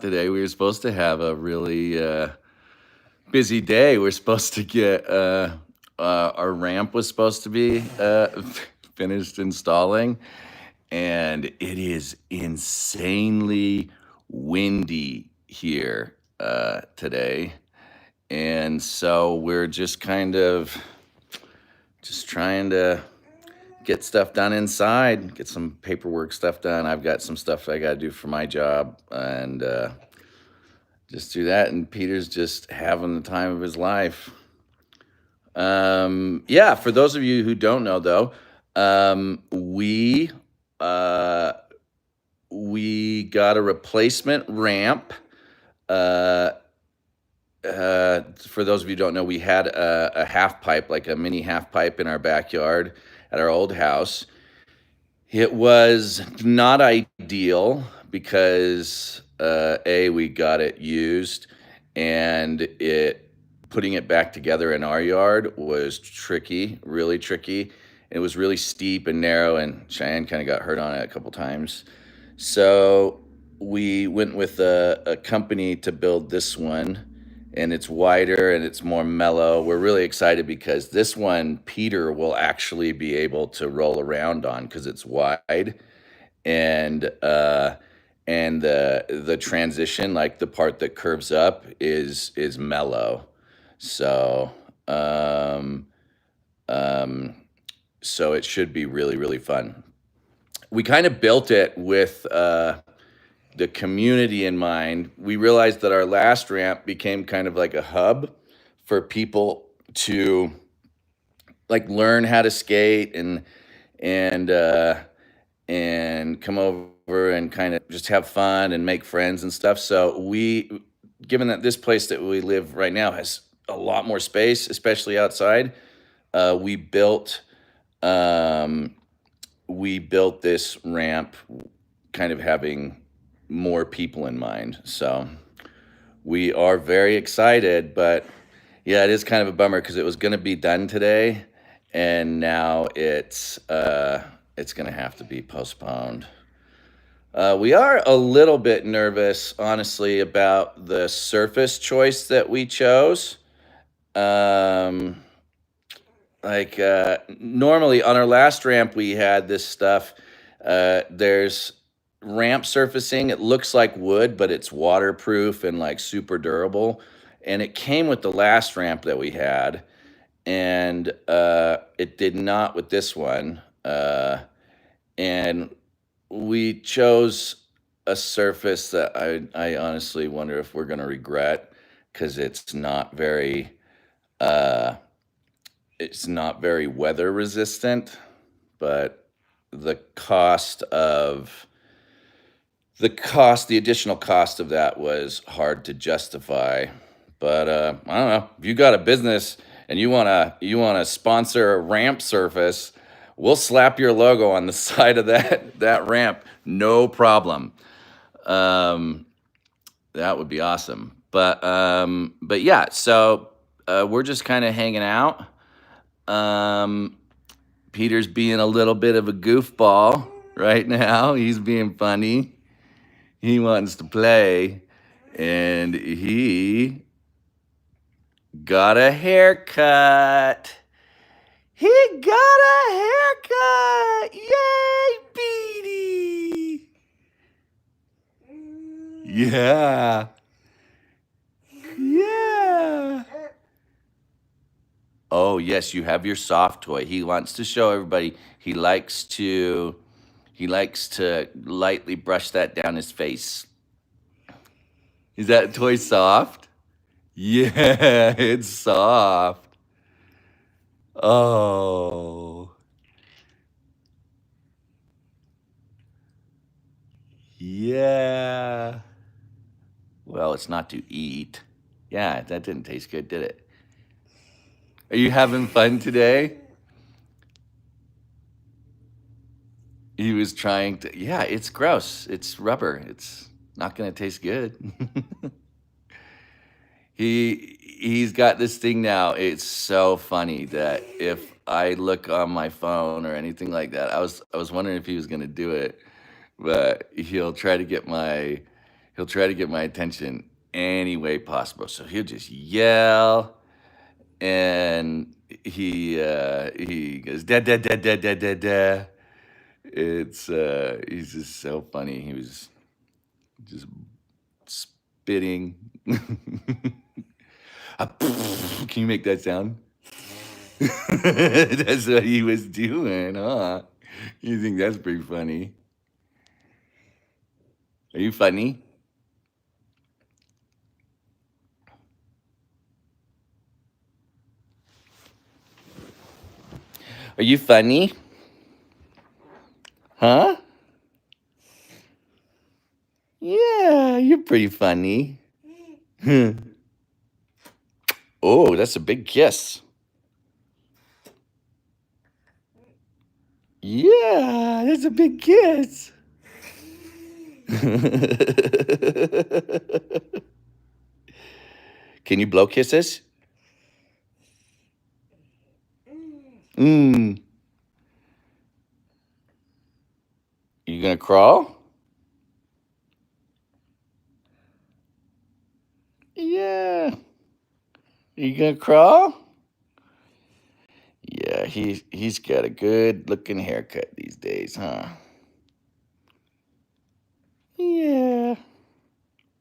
today. We were supposed to have a really busy day. We're supposed to get our ramp was supposed to be finished installing, and it is insanely windy here today. And so we're just kind of just trying to get stuff done inside, get some paperwork stuff done. I've got some stuff I got to do for my job, and just do that. And Peter's just having the time of his life. Yeah, for those of you who don't know, though, uh, we got a replacement ramp. Uh, for those of you who don't know, we had a half pipe, like a mini half pipe, in our backyard at our old house. It was not ideal because we got it used, and it putting it back together in our yard was tricky, really tricky. It was really steep and narrow, and Cheyenne kind of got hurt on it a couple times. So we went with a company to build this one, and it's wider and it's more mellow. We're really excited because this one Peter will actually be able to roll around on because it's wide, and the transition, like the part that curves up, is mellow. So um, um, so it should be really really fun. We kind of built it with the community in mind. We realized that our last ramp became kind of like a hub for people to like learn how to skate and uh, and come over and kind of just have fun and make friends and stuff. So given that this place that we live right now has a lot more space, especially outside, we built um, we built this ramp kind of having more people in mind. So we are very excited, but yeah, it is kind of a bummer because it was going to be done today, and now it's going to have to be postponed. We are a little bit nervous, honestly, about the surface choice that we chose. Um, normally on our last ramp, we had this stuff. There's ramp surfacing. It looks like wood, but it's waterproof and like super durable. And it came with the last ramp that we had, and it did not with this one. And we chose a surface that I honestly wonder if we're going to regret because uh, it's not very weather resistant, but the cost of the additional cost of that was hard to justify. But I don't know. If you got a business and you wanna sponsor a ramp surface, we'll slap your logo on the side of that ramp, no problem. Um, that would be awesome. But yeah, so we're just kind of hanging out. Um, Peter's being a little bit of a goofball right now. He's being funny. He wants to play, and he got a haircut. He got a haircut. Yay, Petey. Yeah. Yeah. Oh, yes, you have your soft toy. He wants to show everybody he likes to lightly brush that down his face. Is that toy soft? Yeah, it's soft. Oh. Yeah. Well, it's not to eat. Yeah, that didn't taste good, did it? Are you having fun today? He was trying to. Yeah, it's gross. It's rubber. It's not going to taste good. He's got this thing now. It's so funny that if I look on my phone or anything like that, I was wondering if he was going to do it, but He'll try to get my attention any way possible. So he'll just yell, and he goes da da da da da da da. It's he's just so funny. He was just spitting. Can you make that sound? That's what he was doing, huh? You think that's pretty funny? Are you funny? Are you funny? Huh? Yeah, you're pretty funny. Oh, that's a big kiss. Yeah, that's a big kiss. Can you blow kisses? Mm. You gonna crawl? Yeah. You gonna crawl? Yeah, he's got a good looking haircut these days, huh? Yeah.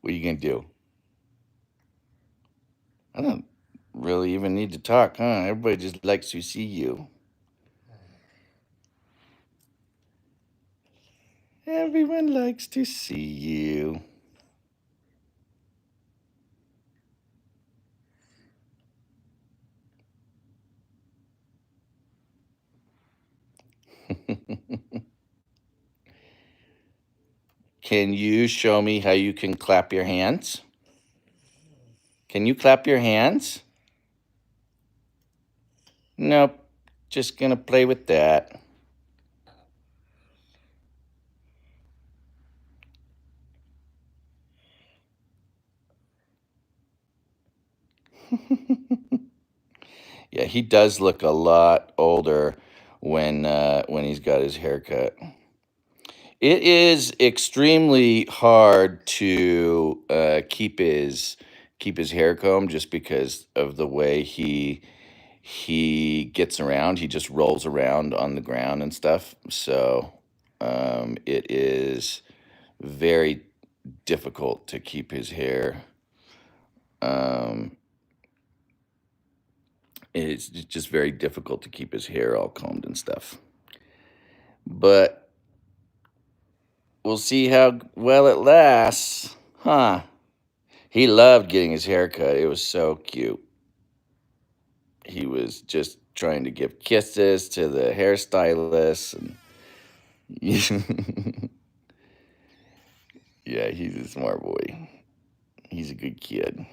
What are you gonna do? I don't really even need to talk, huh? Everybody just likes to see you. Everyone likes to see you. Can you show me how you can clap your hands? Can you clap your hands? Nope. Just gonna play with that. Yeah, he does look a lot older when he's got his haircut. It is extremely hard to keep his hair combed just because of the way he gets around. He just rolls around on the ground and stuff. So it is very difficult to keep his hair. Um, it's just very difficult to keep his hair all combed and stuff. But we'll see how well it lasts, huh? He loved getting his hair cut. It was so cute. He was just trying to give kisses to the hairstylist, and yeah, he's a smart boy. He's a good kid.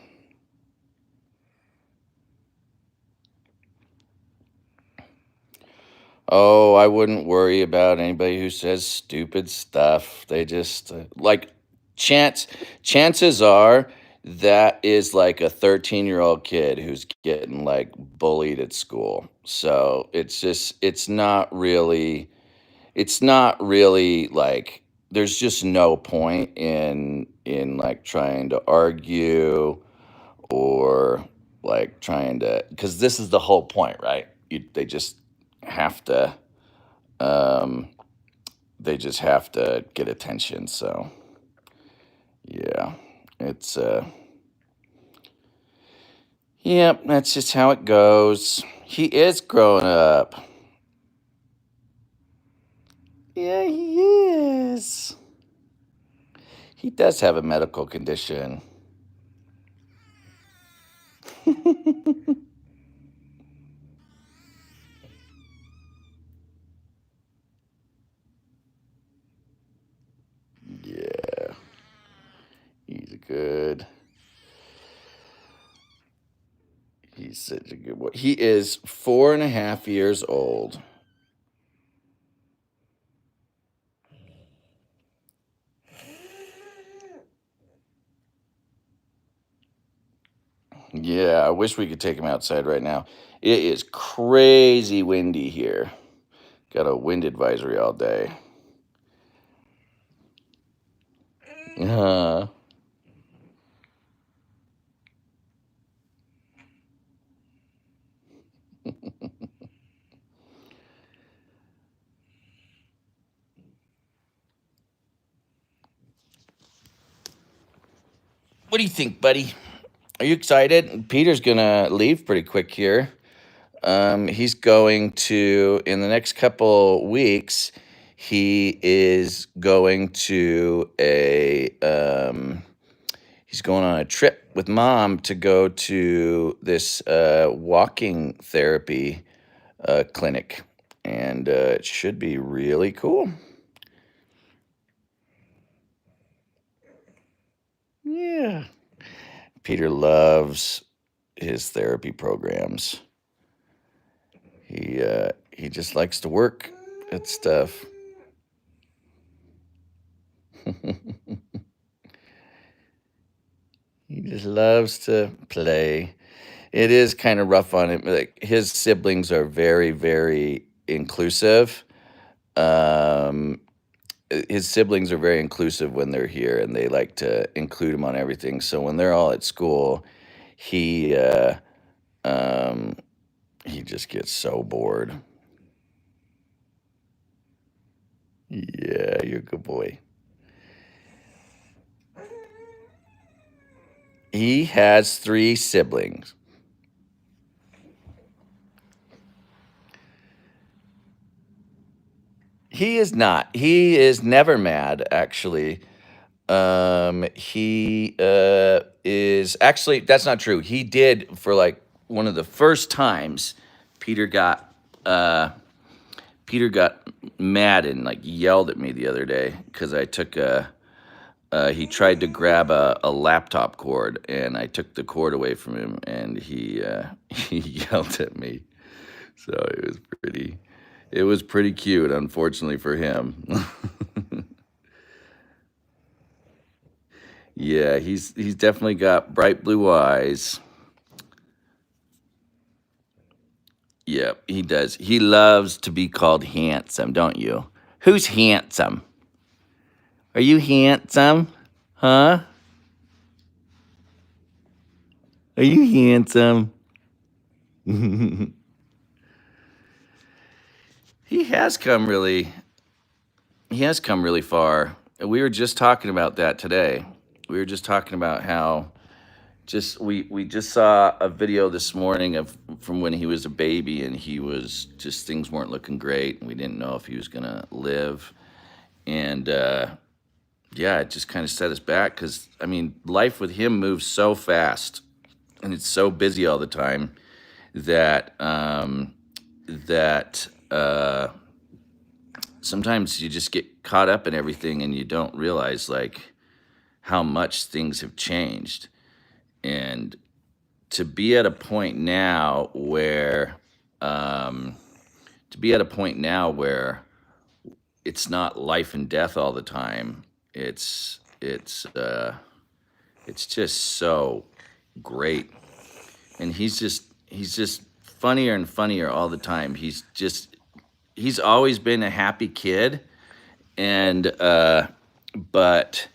Oh, I wouldn't worry about anybody who says stupid stuff. They just like chance chances are that is like a 13-year-old kid who's getting like bullied at school. So it's not really like there's just no point in like trying to argue or like trying to, because this is the whole point, right? They just have to um they just have to get attention. So yeah, it's yep, that's just how it goes. He is growing up. Yeah, he is. He does have a medical condition. Yeah, he's a good he's such a good boy. He is 4.5 years old. Yeah, I wish we could take him outside right now. It is crazy windy here. Got a wind advisory all day. Uh, What do you think, buddy? Are you excited? Peter's gonna leave pretty quick here. He's going to in the next couple weeks. He is going to a he's going on a trip with mom to go to this walking therapy clinic, and it should be really cool. Yeah. Peter loves his therapy programs. He just likes to work at stuff. He just loves to play. It is kind of rough on him. Like his siblings are very, very inclusive. Um, his siblings are very inclusive when they're here, and they like to include him on everything. So when they're all at school, he um, he just gets so bored. Yeah, you're a good boy. He has 3 siblings. He is not. He is never mad, actually. He is actually that's not true. He did for like one of the first times Peter got uh Peter got mad and like yelled at me the other day because I took a he tried to grab a laptop cord and I took the cord away from him and he he yelled at me. So it was pretty cute, unfortunately for him. Yeah, he's definitely got bright blue eyes. Yep, he does. He loves to be called handsome, don't you? Who's handsome? Are you handsome? Huh? Are you handsome? He has come really he has come really far. We were just talking about that today. We were just talking about how just we just saw a video this morning of from when he was a baby and he was just things weren't looking great and we didn't know if he was gonna live. And yeah, it just kind of set us back because I mean, life with him moves so fast and it's so busy all the time that that sometimes you just get caught up in everything and you don't realize like how much things have changed. And to be at a point now where um, to be at a point now where it's not life and death all the time. It's just so great, and he's just funnier and funnier all the time. He's always been a happy kid, and but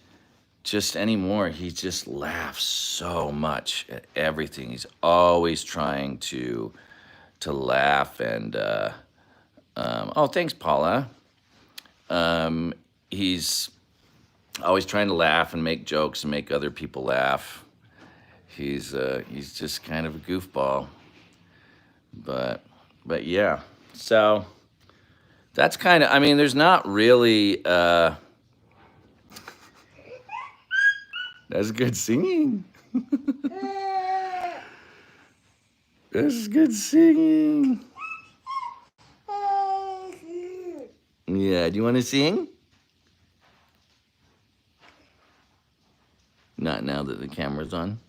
just anymore he just laughs so much at everything. He's always trying to laugh and oh, thanks, Paula. He's always trying to laugh and make jokes and make other people laugh. He's just kind of a goofball, but but yeah. So that's kind of I mean, there's not really that's good singing. That's good singing. Yeah, do you want to sing? Not now that the camera's on.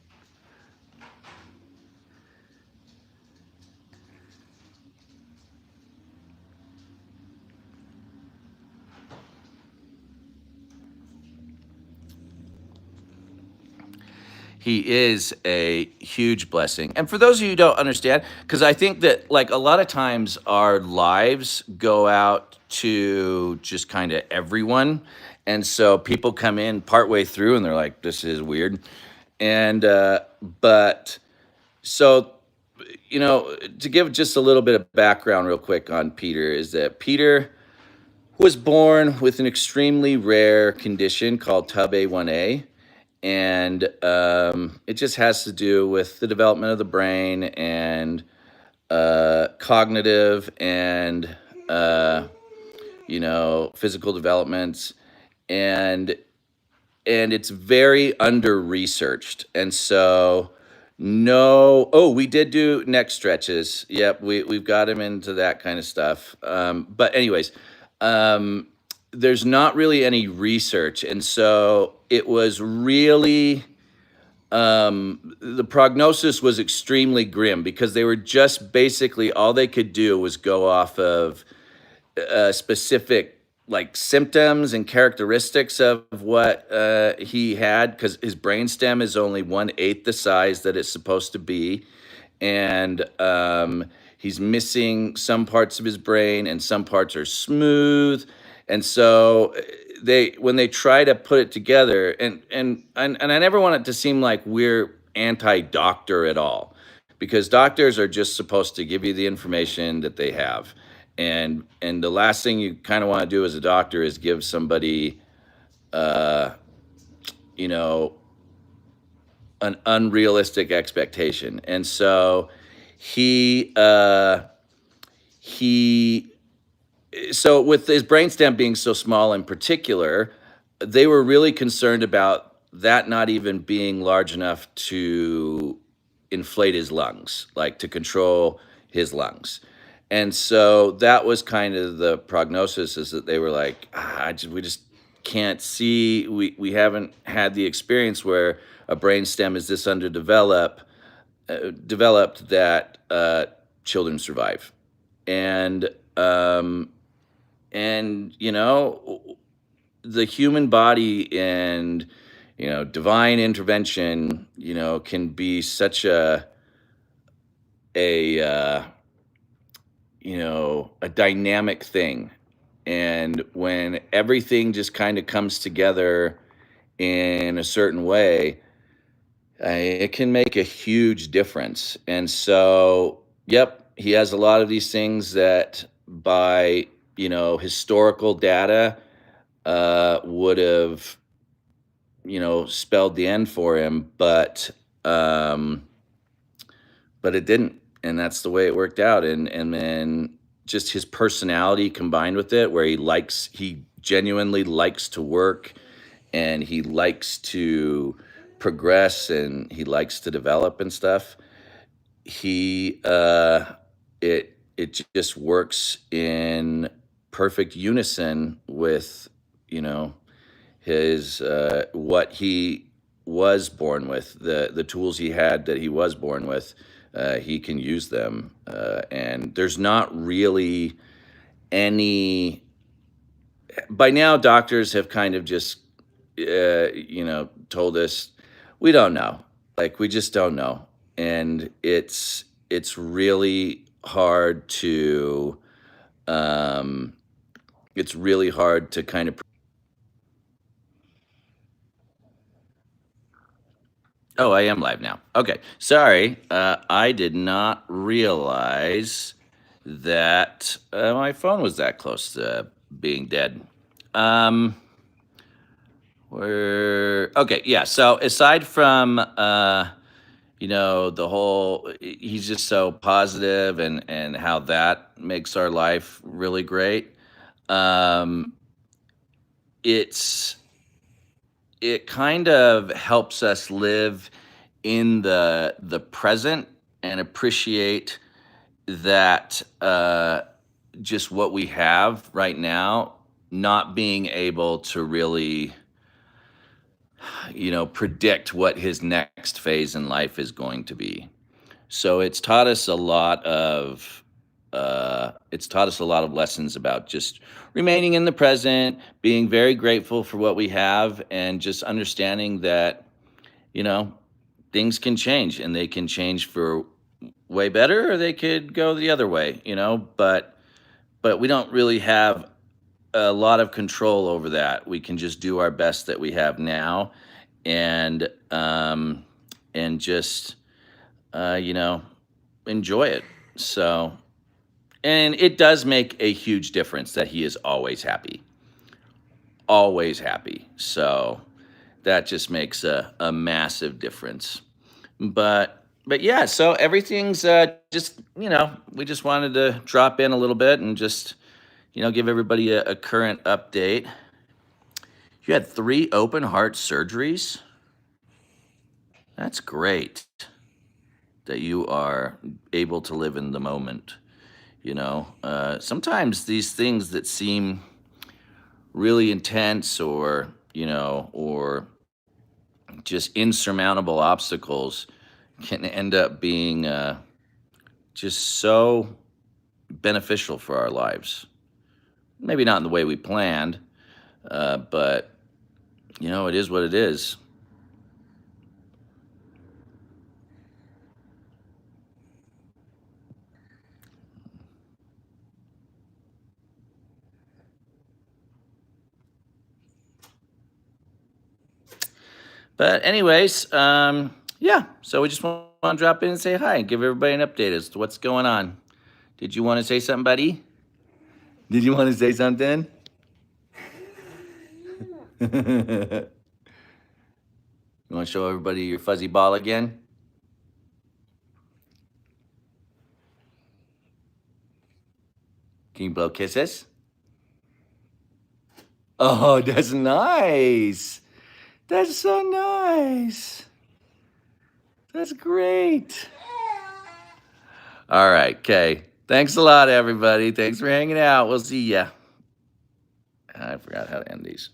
He is a huge blessing. And for those of you who don't understand, because I think that like a lot of times our lives go out to just kind of everyone. And so people come in partway through and they're like, this is weird. And, but so, you know, to give just a little bit of background real quick on Peter is that Peter was born with an extremely rare condition called Tub A1A. and it just has to do with the development of the brain and cognitive and physical developments, and it's very under researched. And so, no, oh, we did do neck stretches. Yep, we've got him into that kind of stuff. But anyways, um, there's not really any research, and so it was really the prognosis was extremely grim because they were just basically all they could do was go off of specific like symptoms and characteristics of what he had, because his brainstem is only 1/8 the size that it's supposed to be, and he's missing some parts of his brain, and some parts are smooth, and so they when they try to put it together, and I never want it to seem like we're anti-doctor at all, because doctors are just supposed to give you the information that they have, and the last thing you kind of want to do as a doctor is give somebody uh you know an unrealistic expectation. And so he he so with his brainstem being so small in particular, they were really concerned about that not even being large enough to inflate his lungs, like to control his lungs. And so that was kind of the prognosis, is that they were like, we just can't see, we haven't had the experience where a brainstem is this underdeveloped, developed that children survive. And the human body and divine intervention can be such a a dynamic thing. And when everything just kind of comes together in a certain way, it can make a huge difference. And so, yep, he has a lot of these things that by, historical data would have, spelled the end for him, but it didn't, and that's the way it worked out. And then just his personality combined with it, where he genuinely likes to work, and he likes to progress, and he likes to develop and stuff. He it just works in perfect unison with you know his what he was born with, the tools he had that he was born with. He can use them, and there's not really any. By now, doctors have kind of just told us we don't know, like we just don't know, and it's really hard to um, kind of. Oh, I am live now. Okay. Sorry. I did not realize that my phone was that close to being dead. Um, we're okay. Yeah. So aside from, the whole, he's just so positive, and how that makes our life really great. Um, it's, it kind of helps us live in the present and appreciate that just what we have right now, not being able to really predict what his next phase in life is going to be. So it's taught us a lot of lessons about just remaining in the present, being very grateful for what we have, and just understanding that you know things can change, and they can change for way better, or they could go the other way, but we don't really have a lot of control over that. We can just do our best that we have now, and just you know enjoy it. So, and it does make a huge difference that he is always happy, always happy. So that just makes a massive difference. But yeah, so everything's just we just wanted to drop in a little bit and just give everybody a current update. You had 3 open heart surgeries. That's great that you are able to live in the moment. Sometimes these things that seem really intense or just insurmountable obstacles can end up being just so beneficial for our lives. Maybe not in the way we planned, but it is what it is. But anyways, yeah. So we just want to drop in and say hi and give everybody an update as to what's going on. Did you want to say something, buddy? Did you want to say something? You want to show everybody your fuzzy ball again? Can you blow kisses? Oh, that's nice. That's so nice. That's great. All right, okay. Thanks a lot, everybody. Thanks for hanging out. We'll see ya. I forgot how to end these.